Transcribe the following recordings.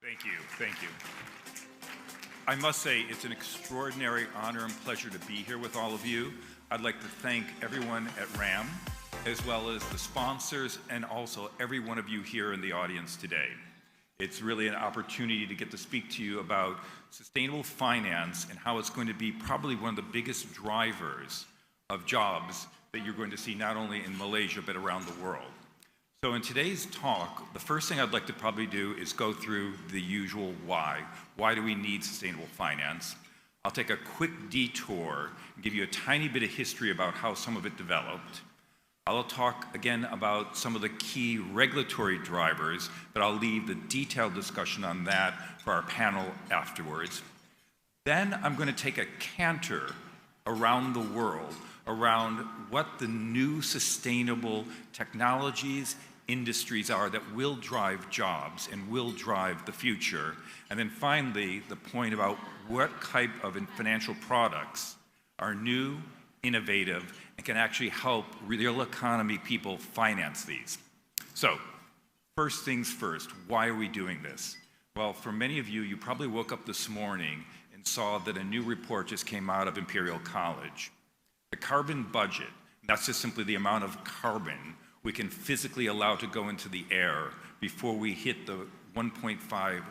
Thank you. Thank you. I must say it's an extraordinary honor and pleasure to be here with all of you. I'd like to thank everyone at RAM, as well as the sponsors, and also every one of you here in the audience today. It's really an opportunity to get to speak to you about sustainable finance and how it's going to be probably one of the biggest drivers of jobs that you're going to see not only in Malaysia, but around the world. So in today's talk, the first thing I'd like to probably do is go through the usual why. Why do we need sustainable finance? I'll take a quick detour and give you a tiny bit of history about how some of it developed. I'll talk again about some of the key regulatory drivers, but I'll leave the detailed discussion on that for our panel afterwards. Then I'm going to take a canter around the world around what the new sustainable technologies, industries are that will drive jobs and will drive the future. And then finally, the point about what type of financial products are new, innovative, and can actually help real economy people finance these. So, first things first, why are we doing this? Well, for many of you, you probably woke up this morning and saw that a new report just came out of Imperial College. The carbon budget, that's just simply the amount of carbon we can physically allow to go into the air before we hit the 1.5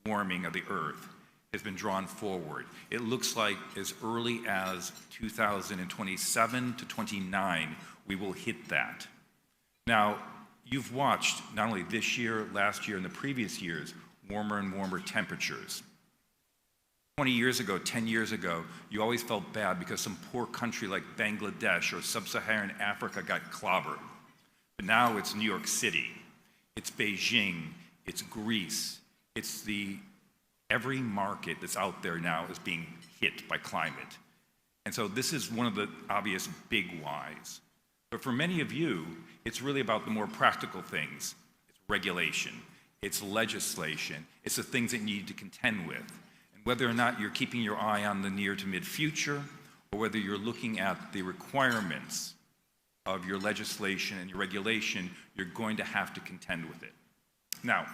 warming of the Earth, has been drawn forward. It looks like as early as 2027 to 29, we will hit that. Now, you've watched not only this year, last year, and the previous years, warmer and warmer temperatures. 20 years ago, 10 years ago, you always felt bad because some poor country like Bangladesh or sub-Saharan Africa got clobbered. But now it's New York City, it's Beijing, it's Greece, it's every market that's out there now is being hit by climate. And so this is one of the obvious big whys. But for many of you, it's really about the more practical things. It's regulation, it's legislation, it's the things that you need to contend with. Whether or not you're keeping your eye on the near to mid-future, or whether you're looking at the requirements of your legislation and your regulation, you're going to have to contend with it. Now,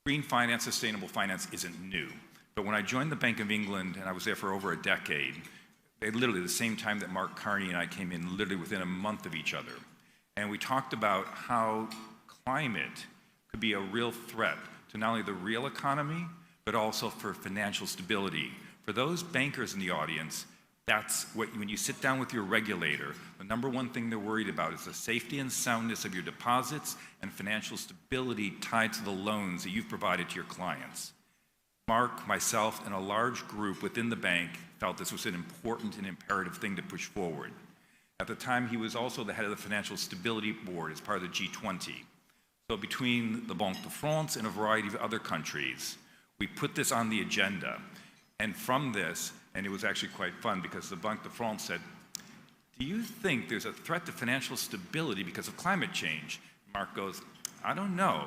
green finance, sustainable finance isn't new. But when I joined the Bank of England, and I was there for over a decade, they literally, the same time that Mark Carney and I came in, literally within a month of each other. And we talked about how climate could be a real threat to not only the real economy, but also for financial stability. For those bankers in the audience, that's what, when you sit down with your regulator, the number one thing they're worried about is the safety and soundness of your deposits and financial stability tied to the loans that you've provided to your clients. Mark, myself, and a large group within the bank felt this was an important and imperative thing to push forward. At the time, he was also the head of the Financial Stability Board as part of the G20. So between the Banque de France and a variety of other countries, we put this on the agenda, and from this, and it was actually quite fun because the Banque de France said, do you think there's a threat to financial stability because of climate change? Mark goes, I don't know,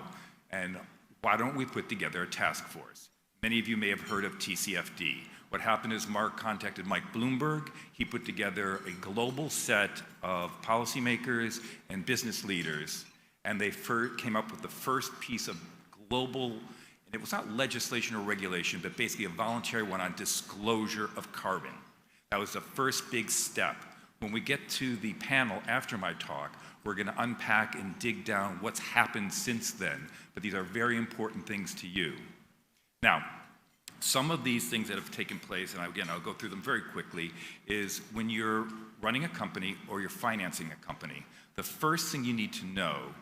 and why don't we put together a task force? Many of you may have heard of TCFD. What happened is Mark contacted Mike Bloomberg. He put together a global set of policymakers and business leaders, and they came up with the first piece of global. And it was not legislation or regulation, but basically a voluntary one on disclosure of carbon. That was the first big step. When we get to the panel after my talk, we're going to unpack and dig down what's happened since then. But these are very important things to you. Now, some of these things that have taken place, and again, I'll go through them very quickly, is when you're running a company or you're financing a company, the first thing you need to know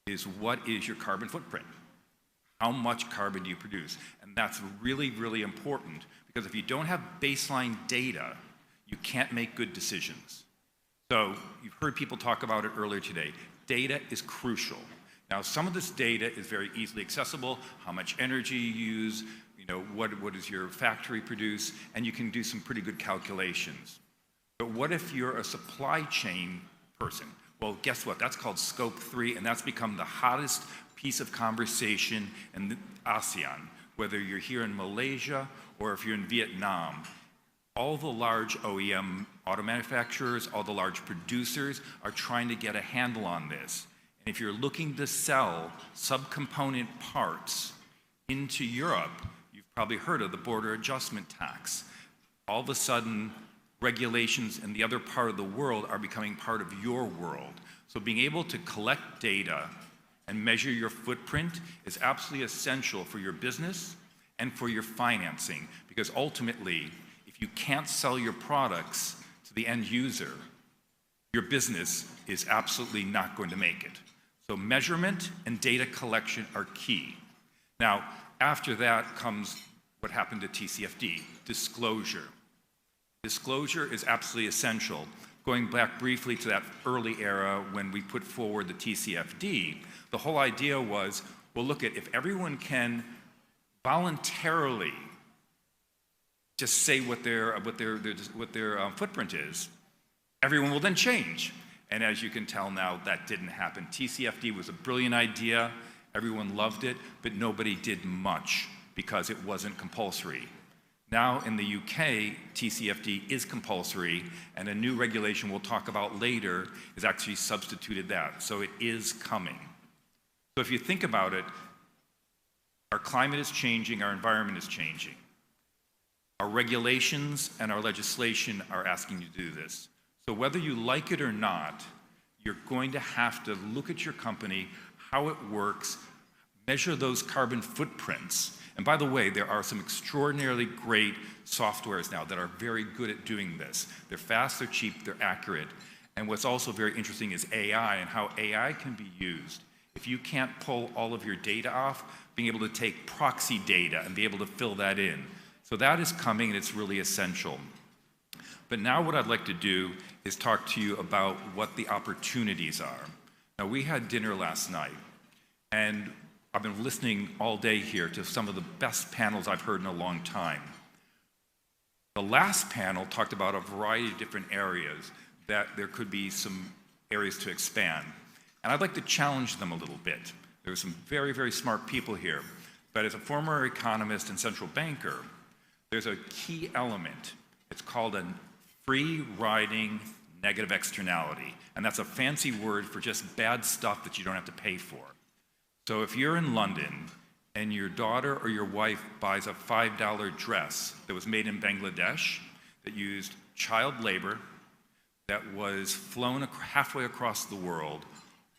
is what is your carbon footprint? How much carbon do you produce? And that's really, really important because if you don't have baseline data, you can't make good decisions. So you've heard people talk about it earlier today. Data is crucial. Now, some of this data is very easily accessible, how much energy you use, what does your factory produce, and you can do some pretty good calculations. But what if you're a supply chain person? Well, guess what? That's called Scope 3, and that's become the hottest piece of conversation in ASEAN, whether you're here in Malaysia or if you're in Vietnam. All the large OEM auto manufacturers, all the large producers are trying to get a handle on this. And if you're looking to sell subcomponent parts into Europe, you've probably heard of the border adjustment tax. All of a sudden, regulations in the other part of the world are becoming part of your world. So being able to collect data and measure your footprint is absolutely essential for your business and for your financing, because ultimately, if you can't sell your products to the end user, your business is absolutely not going to make it. So measurement and data collection are key. Now, after that comes what happened to TCFD, disclosure. Disclosure is absolutely essential. Going back briefly to that early era when we put forward the TCFD, the whole idea was, well, look at, if everyone can voluntarily just say what their footprint is, everyone will then change. And as you can tell now, that didn't happen. TCFD was a brilliant idea. Everyone loved it, but nobody did much because it wasn't compulsory. Now in the UK, TCFD is compulsory, and a new regulation we'll talk about later has actually substituted that. So it is coming. So if you think about it, our climate is changing, our environment is changing. Our regulations and our legislation are asking you to do this. So whether you like it or not, you're going to have to look at your company, how it works, measure those carbon footprints. And by the way, there are some extraordinarily great softwares now that are very good at doing this. They're fast, they're cheap, they're accurate. And what's also very interesting is AI and how AI can be used. If you can't pull all of your data off, being able to take proxy data and be able to fill that in. So that is coming, and it's really essential. But now what I'd like to do is talk to you about what the opportunities are. Now, we had dinner last night, and I've been listening all day here to some of the best panels I've heard in a long time. The last panel talked about a variety of different areas that there could be some areas to expand. And I'd like to challenge them a little bit. There are some very, very smart people here. But as a former economist and central banker, there's a key element. It's called a free riding negative externality. And that's a fancy word for just bad stuff that you don't have to pay for. So if you're in London and your daughter or your wife buys a $5 dress that was made in Bangladesh, that used child labor, that was flown halfway across the world,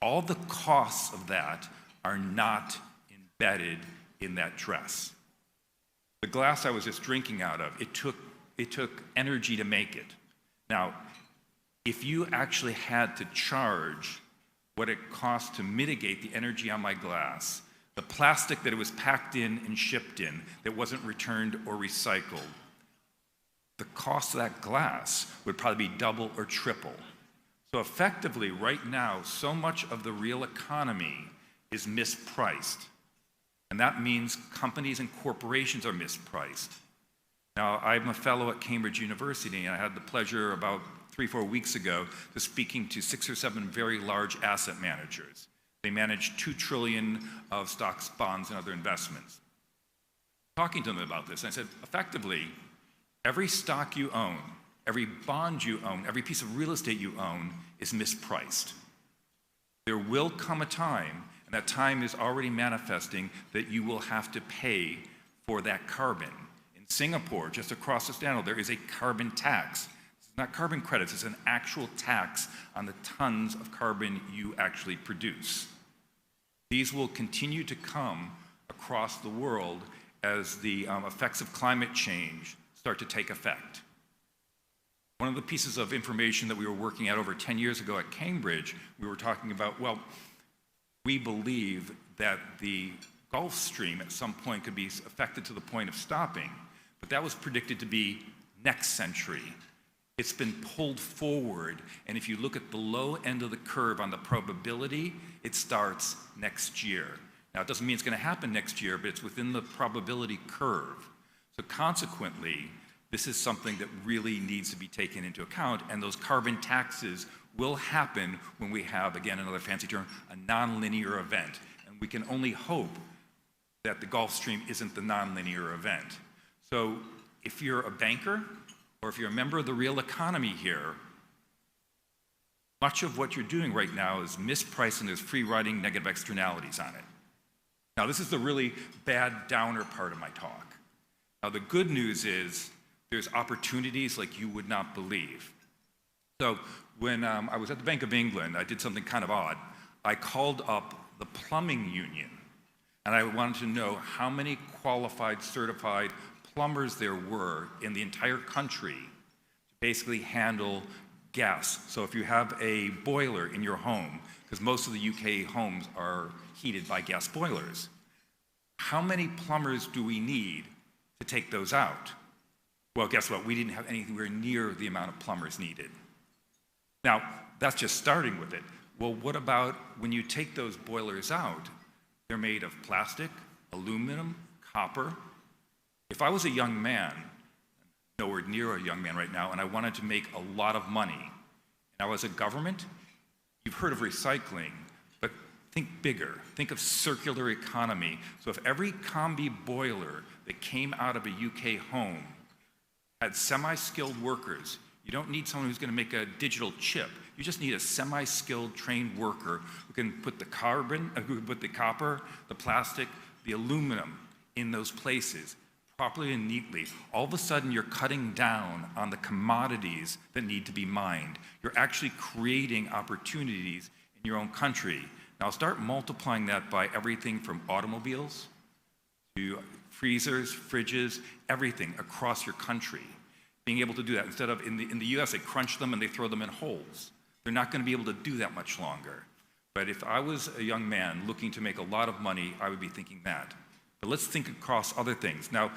all the costs of that are not embedded in that dress. The glass I was just drinking out of, it took energy to make it. Now, if you actually had to charge what it cost to mitigate the energy on my glass, the plastic that it was packed in and shipped in that wasn't returned or recycled, the cost of that glass would probably be double or triple. So effectively, right now, so much of the real economy is mispriced. And that means companies and corporations are mispriced. Now, I'm a fellow at Cambridge University, and I had the pleasure about 3-4 weeks ago to speaking to 6 or 7 very large asset managers. They manage $2 trillion of stocks, bonds, and other investments. Talking to them about this, I said, effectively, every stock you own, every bond you own, every piece of real estate you own is mispriced. There will come a time, and that time is already manifesting, that you will have to pay for that carbon. In Singapore, just across the channel, there is a carbon tax. It's not carbon credits, it's an actual tax on the tons of carbon you actually produce. These will continue to come across the world as the effects of climate change start to take effect. One of the pieces of information that we were working at over 10 years ago at Cambridge, we were talking about, well, we believe that the Gulf Stream at some point could be affected to the point of stopping, but that was predicted to be next century. It's been pulled forward, and if you look at the low end of the curve on the probability, it starts next year. Now, it doesn't mean it's going to happen next year, but it's within the probability curve. So consequently, this is something that really needs to be taken into account, and those carbon taxes will happen when we have, again, another fancy term, a nonlinear event. And we can only hope that the Gulf Stream isn't the nonlinear event. So if you're a banker, or if you're a member of the real economy here, Much of what you're doing right now is mispriced and there's free riding negative externalities on it. Now, this is the really bad downer part of my talk. Now, the good news is there's opportunities like you would not believe. So when I was at the Bank of England, I did something kind of odd. I called up the plumbing union, and I wanted to know how many qualified, certified plumbers there were in the entire country to basically handle gas. So if you have a boiler in your home, because most of the UK homes are heated by gas boilers, how many plumbers do we need to take those out? Well, guess what? We didn't have anywhere near the amount of plumbers needed. Now, that's just starting with it. Well, what about when you take those boilers out? They're made of plastic, aluminum, copper. If I was a young man, nowhere near a young man right now, and I wanted to make a lot of money, and I was a government, you've heard of recycling, but think bigger. Think of circular economy. So if every combi boiler that came out of a UK home had semi-skilled workers, you don't need someone who's going to make a digital chip. You just need a semi-skilled trained worker who can put the carbon, who can put the copper, the plastic, the aluminum in those places properly and neatly. All of a sudden, you're cutting down on the commodities that need to be mined. You're actually creating opportunities in your own country. Now, start multiplying that by everything from automobiles to freezers, fridges, everything across your country. Being able to do that. Instead of in the US, they crunch them and they throw them in holes. They're not going to be able to do that much longer. But if I was a young man looking to make a lot of money, I would be thinking that. But let's think across other things. Now,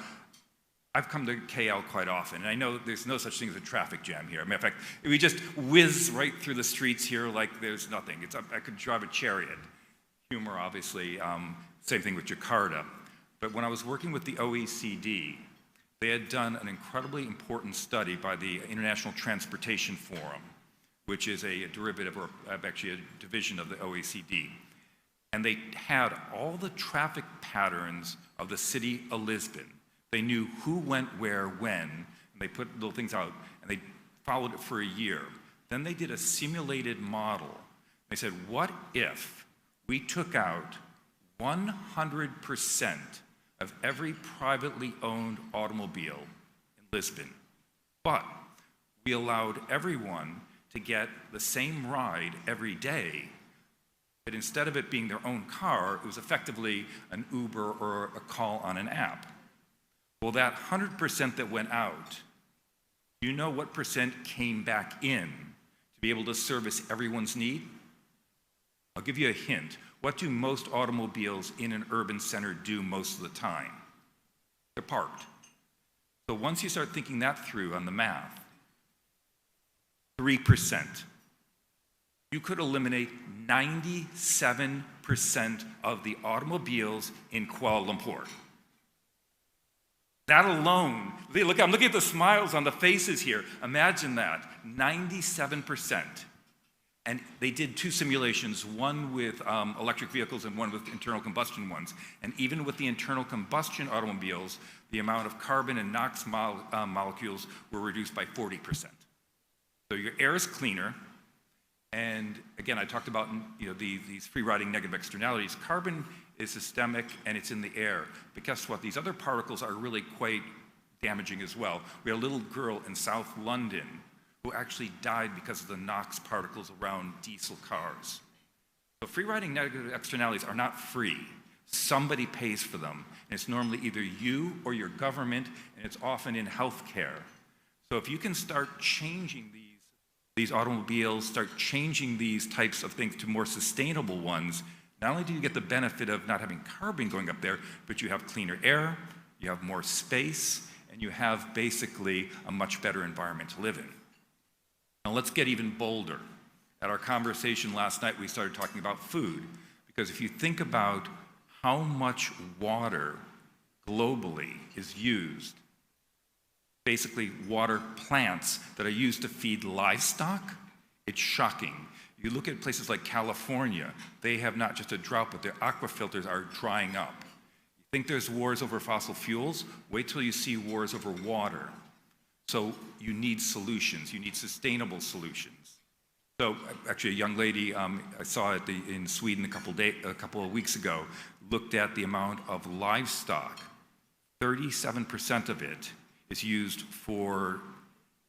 I've come to KL quite often, and I know there's no such thing as a traffic jam here. As a matter of fact, we just whiz right through the streets here like there's nothing. I could drive a chariot. Humor, obviously, same thing with Jakarta. But when I was working with the OECD, they had done an incredibly important study by the International Transportation Forum, which is a derivative, or actually a division of the OECD. And they had all the traffic patterns of the city of Lisbon. They knew who went where, when, and they put little things out, and they followed it for a year. Then they did a simulated model. They said, what if we took out 100% of every privately owned automobile in Lisbon, but we allowed everyone to get the same ride every day, but instead of it being their own car, it was effectively an Uber or a call on an app. Well, that 100% that went out, do you know what percent came back in to be able to service everyone's need? I'll give you a hint. What do most automobiles in an urban center do most of the time? They're parked. So once you start thinking that through on the math, 3%. You could eliminate 97% of the automobiles in Kuala Lumpur. That alone, look, I'm looking at the smiles on the faces here. Imagine that, 97%. And they did two simulations, one with electric vehicles and one with internal combustion ones. And even with the internal combustion automobiles, the amount of carbon and NOx molecules were reduced by 40%. So your air is cleaner. And again, I talked about these free riding negative externalities. Carbon is systemic and it's in the air. But guess what? These other particles are really quite damaging as well. We had a little girl in South London who actually died because of the NOx particles around diesel cars. So free riding negative externalities are not free. Somebody pays for them. And it's normally either you or your government, and it's often in healthcare. So if you can start changing these automobiles, start changing these types of things to more sustainable ones, not only do you get the benefit of not having carbon going up there, but you have cleaner air, you have more space, and you have basically a much better environment to live in. Now let's get even bolder. At our conversation last night, we started talking about food, because if you think about how much water globally is used, basically water plants that are used to feed livestock, it's shocking. You look at places like California, they have not just a drought, but their aquifilters are drying up. You think there's wars over fossil fuels? Wait till you see wars over water. So you need solutions, you need sustainable solutions. So actually, a young lady I saw in Sweden a couple of weeks ago looked at the amount of livestock. 37% of it is used for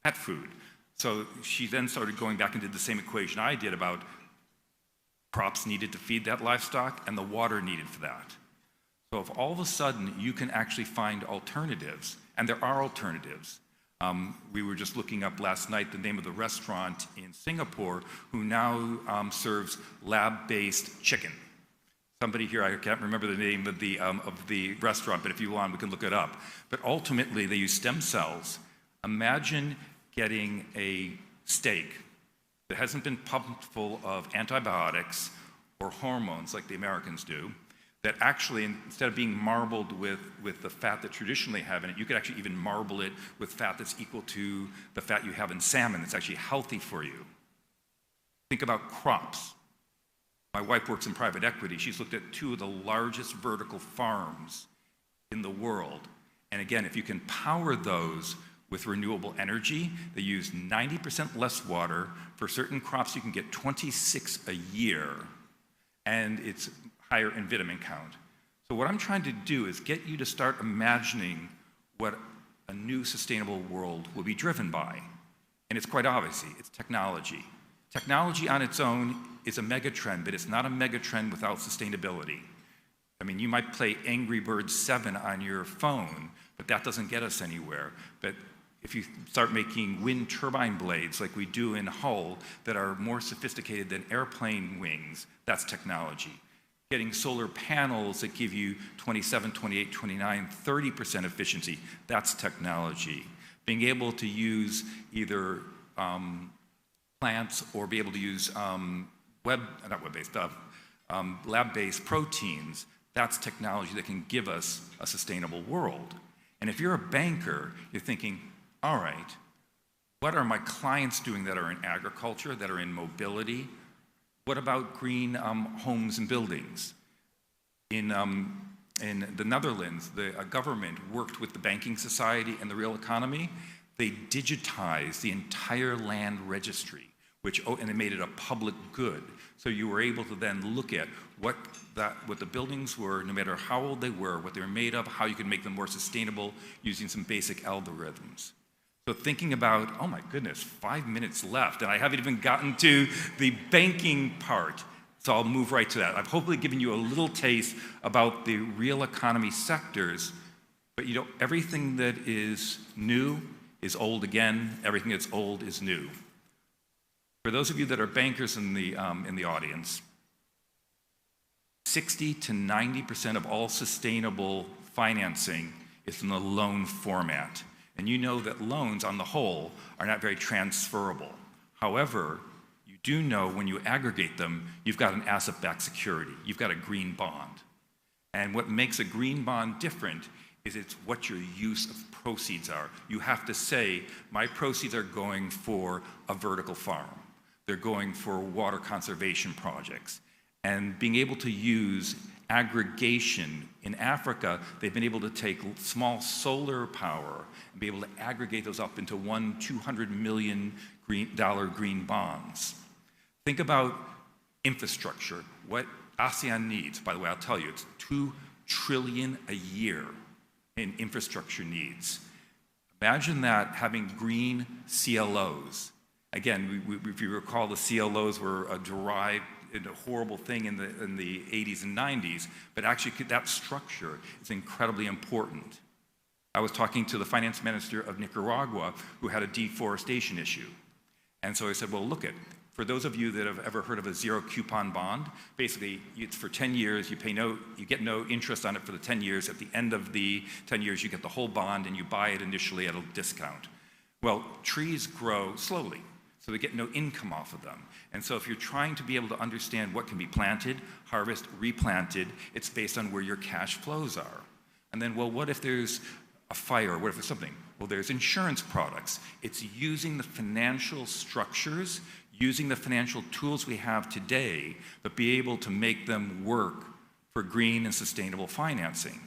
pet food. So she then started going back and did the same equation I did about crops needed to feed that livestock and the water needed for that. So if all of a sudden you can actually find alternatives, and there are alternatives. We were just looking up last night the name of the restaurant in Singapore who now serves lab-based chicken. Somebody here, I can't remember the name of the restaurant, but if you want, we can look it up. But ultimately, they use stem cells. Imagine getting a steak that hasn't been pumped full of antibiotics or hormones like the Americans do, that actually, instead of being marbled with the fat that traditionally have in it, you could actually even marble it with fat that's equal to the fat you have in salmon that's actually healthy for you. Think about crops. My wife works in private equity. She's looked at 2 of the largest vertical farms in the world. And again, if you can power those with renewable energy, they use 90% less water. For certain crops, you can get 26 a year, and it's higher in vitamin count. So what I'm trying to do is get you to start imagining what a new sustainable world will be driven by. And it's quite obvious, it's technology. Technology on its own is a megatrend, but it's not a megatrend without sustainability. I mean, you might play Angry Birds 7 on your phone, but that doesn't get us anywhere. But if you start making wind turbine blades like we do in Hull that are more sophisticated than airplane wings, that's technology. Getting solar panels that give you 27, 28, 29, 30% efficiency, that's technology. Being able to use either plants or be able to use lab-based proteins, that's technology that can give us a sustainable world. And if you're a banker, you're thinking, all right, what are my clients doing that are in agriculture, that are in mobility? What about green homes and buildings? In the Netherlands, the government worked with the banking society and the real economy. They digitized the entire land registry, and they made it a public good. So you were able to then look at what the buildings were, no matter how old they were, what they were made of, how you could make them more sustainable using some basic algorithms. So thinking about, oh my goodness, 5 minutes left, and I haven't even gotten to the banking part. So I'll move right to that. I've hopefully given you a little taste about the real economy sectors, but everything that is new is old again. Everything that's old is new. For those of you that are bankers in the audience, 60 to 90% of all sustainable financing is in the loan format. And you know that loans on the whole are not very transferable. However, you do know when you aggregate them, you've got an asset-backed security. You've got a green bond. And what makes a green bond different is it's what your use of proceeds are. You have to say, my proceeds are going for a vertical farm. They're going for water conservation projects. And being able to use aggregation. In Africa, they've been able to take small solar power and be able to aggregate those up into $200 million green bonds. Think about infrastructure, what ASEAN needs. By the way, I'll tell you, it's $2 trillion a year in infrastructure needs. Imagine that having green CLOs. Again, if you recall, the CLOs were derived a horrible thing in the 80s and 90s, but actually that structure is incredibly important. I was talking to the finance minister of Nicaragua who had a deforestation issue. And so I said, well, look, for those of you that have ever heard of a zero coupon bond, basically it's for 10 years, you get no interest on it for the 10 years. At the end of the 10 years, you get the whole bond and you buy it initially at a discount. Well, trees grow slowly, so they get no income off of them. And so if you're trying to be able to understand what can be planted, harvest, replanted, it's based on where your cash flows are. And then, well, what if there's a fire? What if there's something? Well, there's insurance products. It's using the financial structures, using the financial tools we have today, but be able to make them work for green and sustainable financing.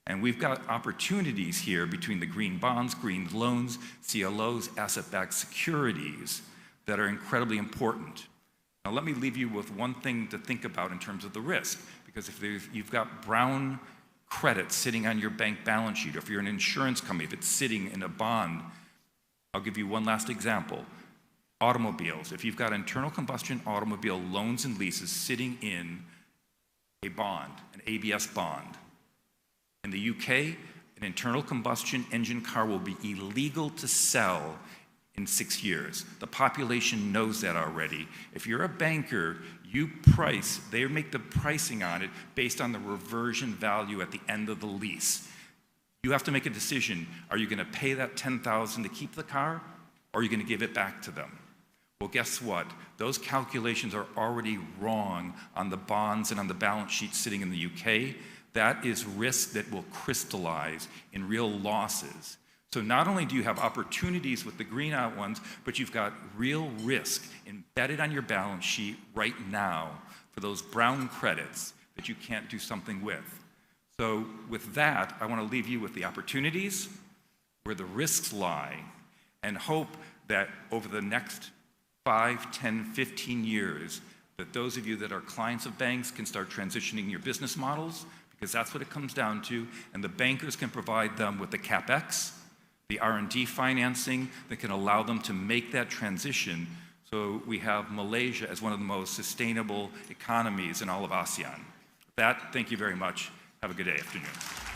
And we've got opportunities here between the green bonds, green loans, CLOs, asset-backed securities that are incredibly important. Now, let me leave you with one thing to think about in terms of the risk, because if you've got brown credit sitting on your bank balance sheet, or if you're an insurance company, if it's sitting in a bond, I'll give you one last example. Automobiles. If you've got internal combustion automobile loans and leases sitting in a bond, an ABS bond. In the UK, an internal combustion engine car will be illegal to sell in 6 years. The population knows that already. If you're a banker, they make the pricing on it based on the reversion value at the end of the lease. You have to make a decision. Are you going to pay that $10,000 to keep the car, or are you going to give it back to them? Well, guess what? Those calculations are already wrong on the bonds and on the balance sheet sitting in the UK. That is risk that will crystallize in real losses. So not only do you have opportunities with the green out ones, but you've got real risk embedded on your balance sheet right now for those brown credits that you can't do something with. So with that, I want to leave you with the opportunities, where the risks lie, and hope that over the next 5, 10, 15 years, that those of you that are clients of banks can start transitioning your business models, because that's what it comes down to, and the bankers can provide them with the CapEx, the R&D financing that can allow them to make that transition, so we have Malaysia as one of the most sustainable economies in all of ASEAN. With that, thank you very much. Have a good afternoon.